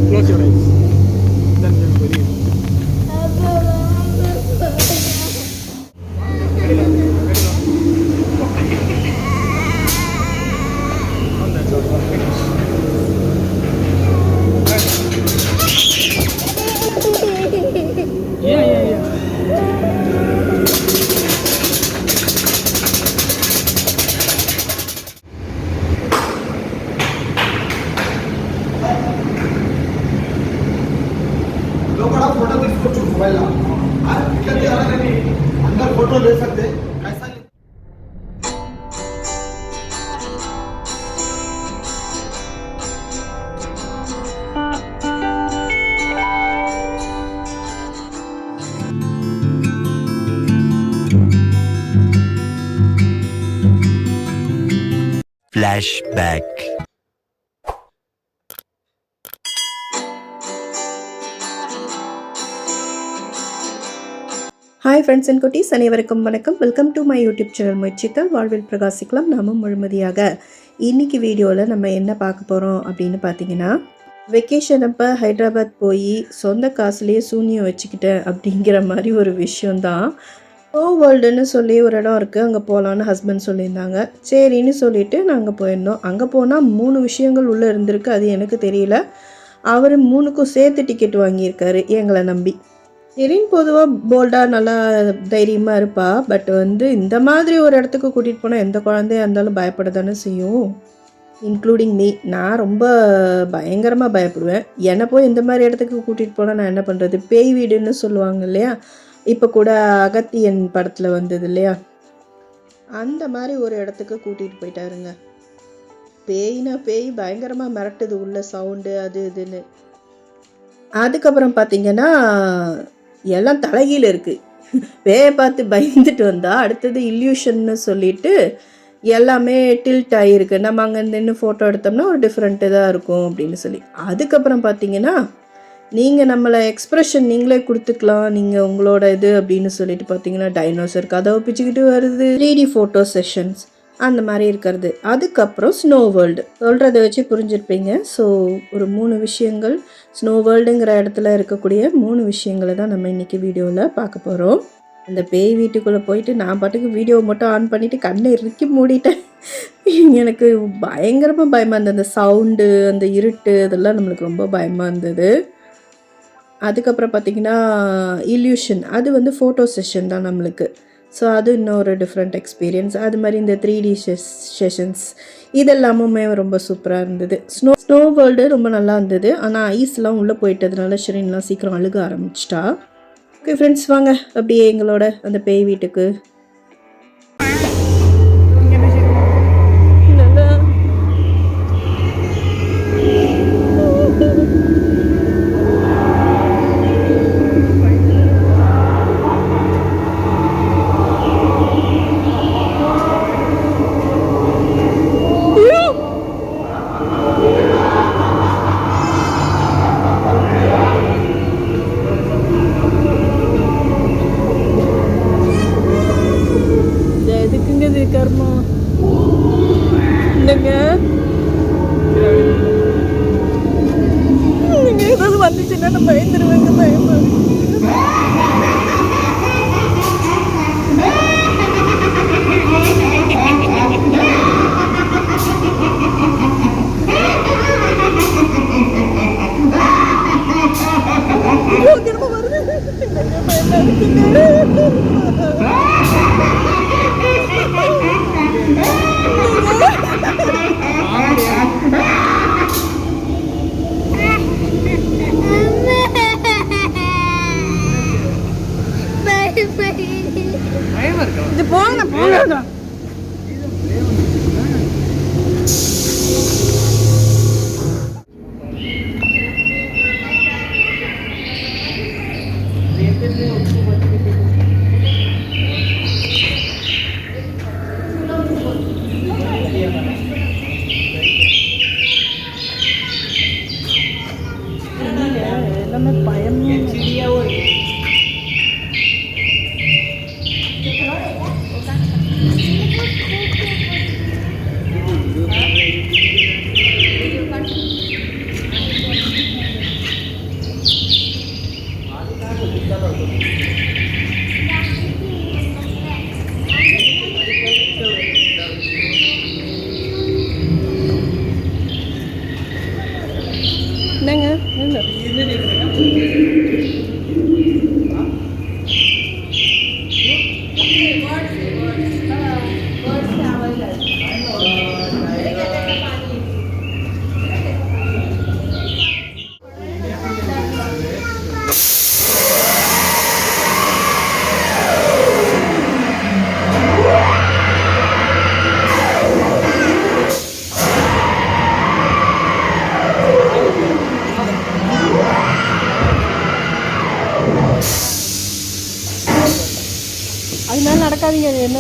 Close your eyes. Then we will breathe. अंदर photo ले सकते कैसा Flashback. ஹாய் ஃப்ரெண்ட்ஸ் அண்ட் குட்டீஸ், அனைவருக்கும் வணக்கம். Welcome to my YouTube channel முயற்சித்தால் வாழ்வில் பிரகாசிக்கலாம் நாமும் முழுமதியாக. இன்றைக்கி வீடியோவில் நம்ம என்ன பார்க்க போகிறோம் அப்படின்னு பார்த்தீங்கன்னா, வெக்கேஷன் அப்போ ஹைதராபாத் போய் சொந்த காசுலேயே சூனியம் வச்சுக்கிட்டேன் அப்படிங்கிற மாதிரி ஒரு விஷயந்தான். ஓ வேர்ல்டுன்னு சொல்லி ஒரு இடம் இருக்குது, அங்கே போகலான்னு ஹஸ்பண்ட் சொல்லியிருந்தாங்க. சரின்னு சொல்லிவிட்டு நாங்கள் போயிருந்தோம். அங்கே போனால் 3 விஷயங்கள் உள்ளே இருந்திருக்கு, அது எனக்கு தெரியல. அவர் 3க்கும் சேர்த்து டிக்கெட் வாங்கியிருக்காரு எங்களை நம்பி. சரின்னு பொதுவாக போல்டாக நல்லா தைரியமாக இருப்பா. பட் இந்த மாதிரி ஒரு இடத்துக்கு கூட்டிகிட்டு போனால் எந்த குழந்தையாக இருந்தாலும் பயப்பட தானே செய்யும், இன்க்ளூடிங் மீ. நான் ரொம்ப பயங்கரமாக பயப்படுவேன். என்னை போய் இந்த மாதிரி இடத்துக்கு கூட்டிகிட்டு போனால் நான் என்ன பண்ணுறது? பேய் வீடுன்னு சொல்லுவாங்க இல்லையா, இப்போ கூட அகத்தியன் படத்தில் வந்தது இல்லையா, அந்த மாதிரி ஒரு இடத்துக்கு கூட்டிகிட்டு போயிட்டாருங்க. பேய்னா பேய் பயங்கரமாக மிரட்டுது, உள்ள சவுண்டு அது இதுன்னு. அதுக்கப்புறம் பார்த்திங்கன்னா எல்லாம் தலைகீழ இருக்குது. பேயை பார்த்து பயந்துட்டு வந்தால் அடுத்தது இல்யூஷன்னு சொல்லிட்டு எல்லாமே டில்ட் ஆகிருக்கு. நம்ம அங்கே நின்று ஃபோட்டோ எடுத்தோம்னா ஒரு டிஃப்ரெண்ட்டு தான் இருக்கும் அப்படின்னு சொல்லி. அதுக்கப்புறம் பார்த்தீங்கன்னா நீங்கள் நம்மளை எக்ஸ்ப்ரெஷன் நீங்களே கொடுத்துக்கலாம், நீங்கள் உங்களோட இது அப்படின்னு சொல்லிட்டு பார்த்தீங்கன்னா டைனோசர் கதவை பிச்சுக்கிட்டு வருது, 3D ஃபோட்டோ செஷன்ஸ் அந்த மாதிரி இருக்கிறது. அதுக்கப்புறம் ஸ்னோ வேர்ல்டு சொல்கிறத வச்சு புரிஞ்சிருப்பீங்க. ஸோ ஒரு 3 விஷயங்கள், ஸ்னோ வேர்ல்டுங்கிற இடத்துல இருக்கக்கூடிய 3 விஷயங்களை தான் நம்ம இன்றைக்கி வீடியோவில் பார்க்க போகிறோம். அந்த பேய் வீட்டுக்குள்ளே போயிட்டு நான் பாட்டுக்கு வீடியோ மட்டும் ஆன் பண்ணிவிட்டு கண்ணை இறுக்கி மூடிட்டேன். எனக்கு பயங்கரமாக பயமாக இருந்தது. அந்த சவுண்டு, அந்த இருட்டு, அதெல்லாம் நம்மளுக்கு ரொம்ப பயமாக இருந்தது. அதுக்கப்புறம் பார்த்திங்கன்னா இல்யூஷன், அது ஃபோட்டோ செஷன் தான் நம்மளுக்கு. ஸோ அது இன்னொரு டிஃப்ரெண்ட் எக்ஸ்பீரியன்ஸ். அது மாதிரி இந்த 3D செஷன்ஸ் இதெல்லாமுமே ரொம்ப சூப்பராக இருந்தது. ஸ்னோ வேர்ல்டு ரொம்ப நல்லா இருந்தது. ஆனால் ஐஸ்லாம் உள்ளே போயிட்டதுனால ஷெரின்லாம் சீக்கிரம் அழுக ஆரம்பிச்சிட்டா. ஓகே ஃப்ரெண்ட்ஸ், வாங்க அப்படியே எங்களோட அந்த பேய் வீட்டுக்கு. வந்துச்சுன்னா நம்ம பயந்துருவாங்க, பயமா. இது போங்க போங்க. எல்லாமே பயம். அதனால நடக்காதீங்க, அது என்ன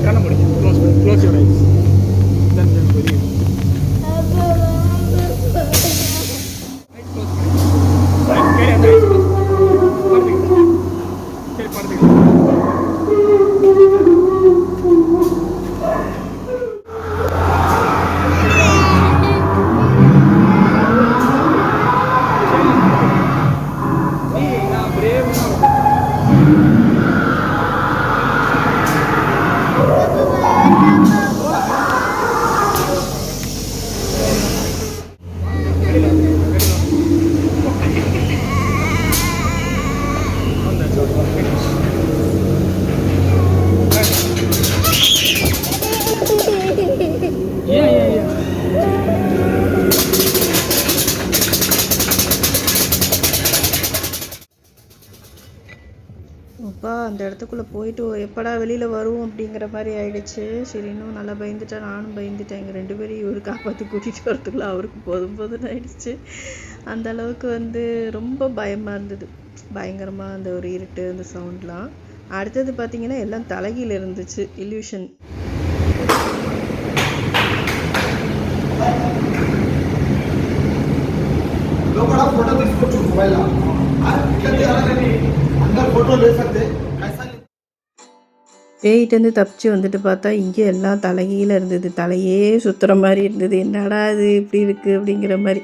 கண்ண முடிச்சு close your eyes then very carry அந்த ஐஸ் படுத்துக்கலாம் சரி படுத்துக்கலாம் அப்பா அந்த இடத்துக்குள்ளே போயிட்டு எப்படா வெளியில் வரும் அப்படிங்கிற மாதிரி ஆயிடுச்சு. சரி, இன்னும் நல்லா பயந்துட்டேன், நானும் பயந்துட்டேன். எங்கள் 2 பேரும் இவர் காப்பாற்றி கூட்டிகிட்டு வரதுக்குள்ளே அவருக்கு போதும் போதும்னு ஆயிடுச்சு. அந்த அளவுக்கு வந்து ரொம்ப பயமாக இருந்தது. பயங்கரமாக அந்த ஒரு இருட்டு, அந்த சவுண்ட்லாம். அடுத்தது பார்த்தீங்கன்னா எல்லாம் தலைகீழ இருந்துச்சு, இல்யூஷன். பேயிட்டேருந்து தப்பிச்சு வந்துட்டு பார்த்தா இங்கே எல்லாம் தலைகீழ இருந்தது. தலையே சுற்றுற மாதிரி இருந்தது. என்னடா இது இப்படி இருக்குது அப்படிங்கிற மாதிரி.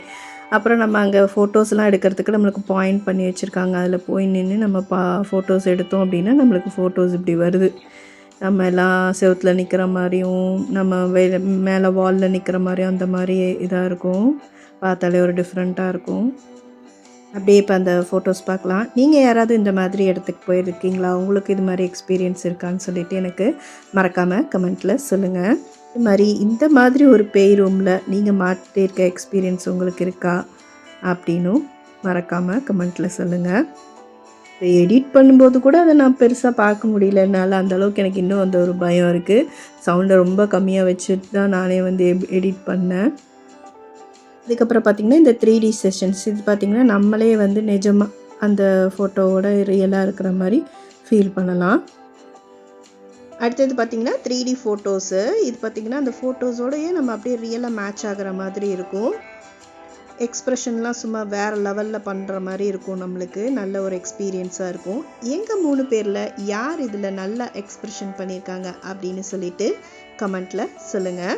அப்புறம் நம்ம அங்கே ஃபோட்டோஸ்லாம் எடுக்கிறதுக்கு நம்மளுக்கு பாயிண்ட் பண்ணி வச்சுருக்காங்க. அதில் போய் நின்று நம்ம ஃபோட்டோஸ் எடுத்தோம் அப்படின்னா நம்மளுக்கு ஃபோட்டோஸ் இப்படி வருது. நம்ம எல்லாம் செவுத்தில் நிற்கிற மாதிரியும், நம்ம மேலே வாலில் நிற்கிற மாதிரியும் அந்த மாதிரி இதாக இருக்கும். பார்த்தாலே ஒரு டிஃப்ரெண்ட்டாக இருக்கும். அப்படியே இப்போ அந்த ஃபோட்டோஸ் பார்க்கலாம். நீங்கள் யாராவது இந்த மாதிரி இடத்துக்கு போயிருக்கீங்களா? உங்களுக்கு இது மாதிரி எக்ஸ்பீரியன்ஸ் இருக்கான்னு சொல்லிட்டு எனக்கு மறக்காமல் கமெண்ட்டில் சொல்லுங்கள். இது மாதிரி இந்த மாதிரி ஒரு பேய் ரூமில் நீங்கள் மாட்டிருக்க எக்ஸ்பீரியன்ஸ் உங்களுக்கு இருக்கா அப்படின்னும் மறக்காமல் கமெண்ட்டில் சொல்லுங்கள். இப்போ எடிட் பண்ணும்போது கூட அதை நான் பெருசாக பார்க்க முடியல. என்னால் அந்தளவுக்கு எனக்கு இன்னும் அந்த ஒரு பயம் இருக்குது. சவுண்டை ரொம்ப கம்மியாக வச்சுட்டு தான் நானே வந்து எடிட் பண்ணேன். அதுக்கப்புறம் பார்த்திங்கன்னா இந்த 3D செஷன்ஸ், இது பார்த்திங்கன்னா நம்மளே வந்து நிஜமாக அந்த ஃபோட்டோவோட ரியலாக இருக்கிற மாதிரி ஃபீல் பண்ணலாம். அடுத்தது பார்த்திங்கன்னா 3D ஃபோட்டோஸு. இது பார்த்திங்கன்னா அந்த ஃபோட்டோஸோடையே நம்ம அப்படியே ரியலாக மேட்ச் ஆகிற மாதிரி இருக்கும். எக்ஸ்ப்ரெஷன்லாம் சும்மா வேறு லெவலில் பண்ணுற மாதிரி இருக்கும். நம்மளுக்கு நல்ல ஒரு எக்ஸ்பீரியன்ஸாக இருக்கும். எங்கள் 3 பேரில் யார் இதில் நல்லா எக்ஸ்ப்ரெஷன் பண்ணியிருக்காங்க அப்படின்னு சொல்லிட்டு கமெண்ட்டில் சொல்லுங்கள்.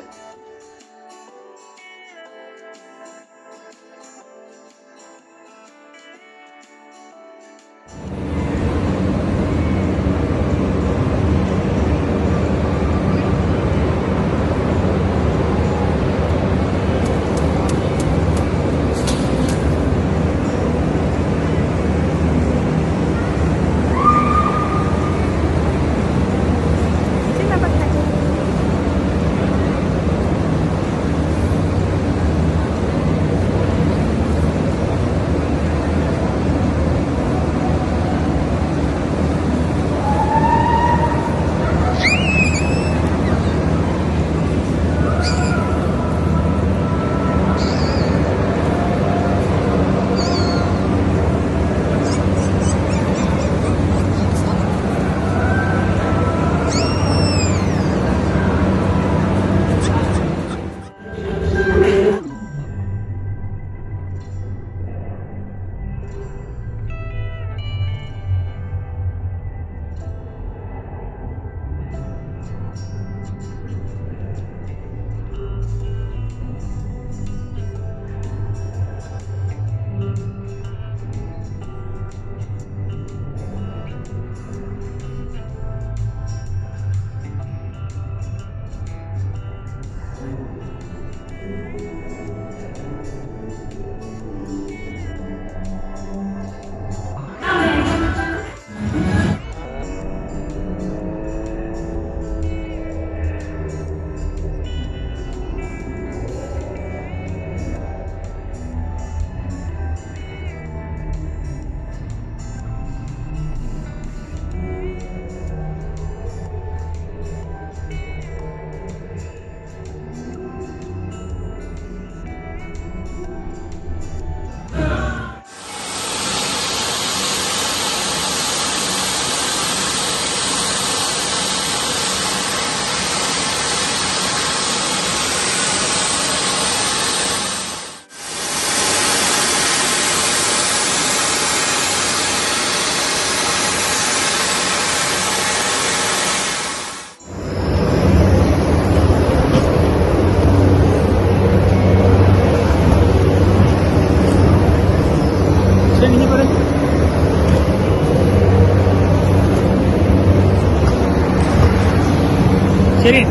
சரி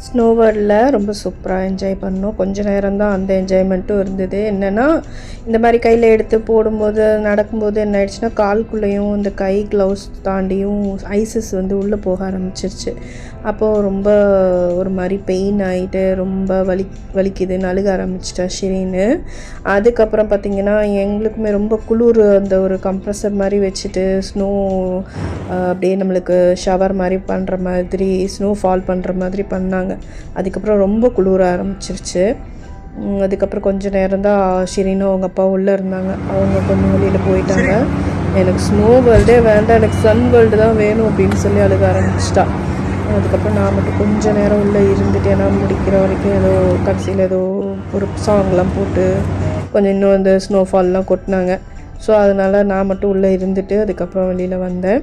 ஸ்னோ வேர்ல்டில் ரொம்ப சூப்பராக என்ஜாய் பண்ணோம். கொஞ்ச நேரம் தான் அந்த என்ஜாய்மெண்ட்டும் இருந்தது. என்னென்னா இந்த மாதிரி கையில் எடுத்து போடும்போது நடக்கும்போது என்ன ஆயிடுச்சுன்னா கால்குள்ளேயும் இந்த கை க்ளவுஸ் தாண்டியும் ஐசஸ் வந்து உள்ளே போக ஆரம்பிச்சிருச்சு. அப்போது ரொம்ப ஒரு மாதிரி பெயின் ஆகிட்டு ரொம்ப வலிக்குதுன்னு அழுக ஆரம்பிச்சிட்டா ஷிரின்னு. அதுக்கப்புறம் பார்த்திங்கன்னா எங்களுக்குமே ரொம்ப குளிர், அந்த ஒரு கம்ப்ரெசர் மாதிரி வச்சுட்டு ஸ்னோ அப்படியே நம்மளுக்கு ஷவர் மாதிரி பண்ணுற மாதிரி ஸ்னோ ஃபால் பண்ணுற மாதிரி பண்ணாங்க. அதுக்கப்புறம் ரொம்ப குளிர ஆரம்பிச்சிருச்சு. அதுக்கப்புறம் கொஞ்சம் நேரம் தான் ஷிரினும் அவங்க அப்பா உள்ளே இருந்தாங்க. அவங்க கொஞ்சம் வெளியில் போயிட்டாங்க. எனக்கு ஸ்னோ வேர்ல்டே வேண்டாம், எனக்கு சன் வேர்ல்டு தான் வேணும் அப்படின்னு சொல்லி அழுக ஆரம்பிச்சிட்டா. அதுக்கப்புறம் நான் மட்டும் கொஞ்சம் நேரம் உள்ளே இருந்துட்டு ஏன்னா முடிக்கிற வரைக்கும் ஏதோ கடைசியில் ஏதோ ஒரு சாங்லாம் போட்டு கொஞ்சம் இன்னும் அந்த ஸ்னோஃபால்லாம் கொட்டினாங்க. ஸோ அதனால் நான் மட்டும் உள்ளே இருந்துட்டு அதுக்கப்புறம் வெளியில் வந்தேன்.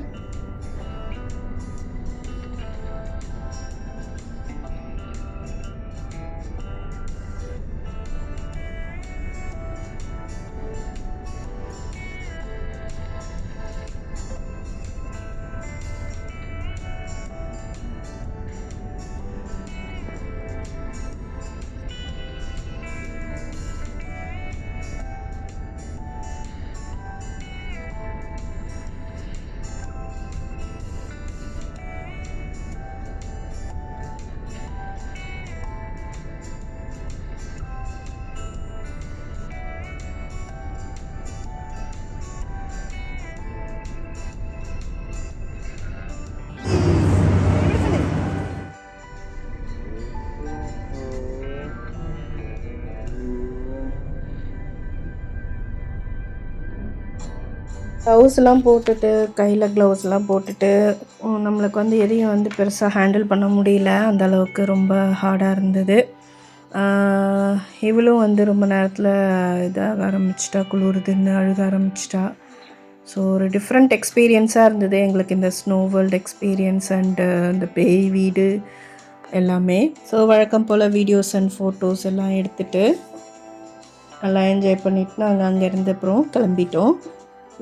க்ளவுஸ்லாம் போட்டுட்டு கையில் க்ளவுஸ்லாம் போட்டுட்டு நம்மளுக்கு வந்து எதையும் வந்து பெருசாக ஹேண்டில் பண்ண முடியல. அந்த அளவுக்கு ரொம்ப ஹார்டாக இருந்தது. இவளும் வந்து ரொம்ப நேரத்தில் இதாக ஆரம்பிச்சிட்டா, குளிருதுன்னு அழுக ஆரம்பிச்சிட்டா. ஸோ ஒரு டிஃப்ரெண்ட் எக்ஸ்பீரியன்ஸாக இருந்தது எங்களுக்கு இந்த ஸ்னோ வேர்ல்டு எக்ஸ்பீரியன்ஸ் அண்டு இந்த பேய் வீடு எல்லாமே. ஸோ வழக்கம் போல் வீடியோஸ் அண்ட் ஃபோட்டோஸ் எல்லாம் எடுத்துகிட்டு நல்லா என்ஜாய் பண்ணிவிட்டு நாங்கள் அங்கேருந்து அப்புறம் கிளம்பிட்டோம்.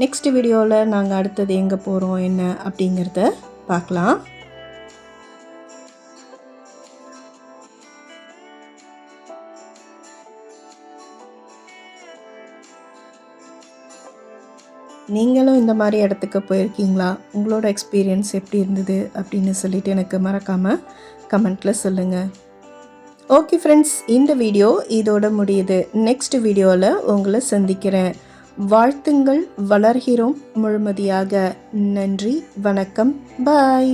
நெக்ஸ்ட் வீடியோவில் நாங்கள் அடுத்தது எங்கே போகிறோம் என்ன அப்படிங்கிறத பார்க்கலாம். நீங்களும் இந்த மாதிரி இடத்துக்கு போயிருக்கீங்களா? உங்களோட எக்ஸ்பீரியன்ஸ் எப்படி இருந்தது அப்படின்னு சொல்லிட்டு எனக்கு மறக்காமல் கமெண்ட்டில் சொல்லுங்கள். ஓகே ஃப்ரெண்ட்ஸ், இந்த வீடியோ இதோட முடியுது. நெக்ஸ்ட் வீடியோவில் உங்களை சந்திக்கிறேன். வாழ்த்துங்கள், வளர்கிறோம் முழுமதியாக. நன்றி, வணக்கம், பாய்.